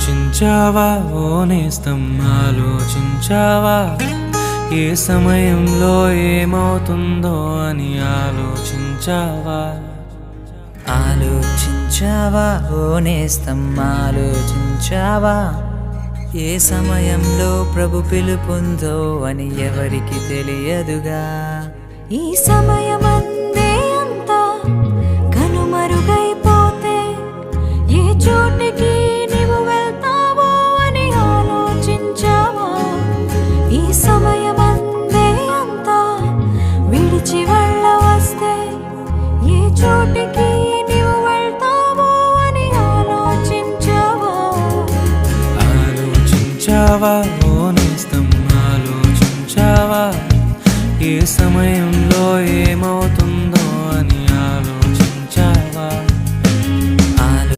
ఆలోచించావా ఓ నేస్తం, ఆలోచించావా ఏ సమయంలో ఏమవుతుందో అని ఆలోచించావా? ఆలోచించావా ఓ నేస్తం, ఆలోచించావా ఏ సమయంలో ప్రభు పిలుపుందో అని ఎవరికి తెలియదుగా. ఈ సమయమందే అంతా కనుమరుగైపోతే ఏ చోటికి నీవు వెళ్తావో అని ఆలోచించావా? ఈ సమయమందే అంతా విడిచి వెళ్ళవస్తే ఏ చోటికి నీవు వెళ్తావో అని ఆలోచించావా? ఆలోచించావా ఓ నేస్తం, ఆలోచించావా ఏ సమయం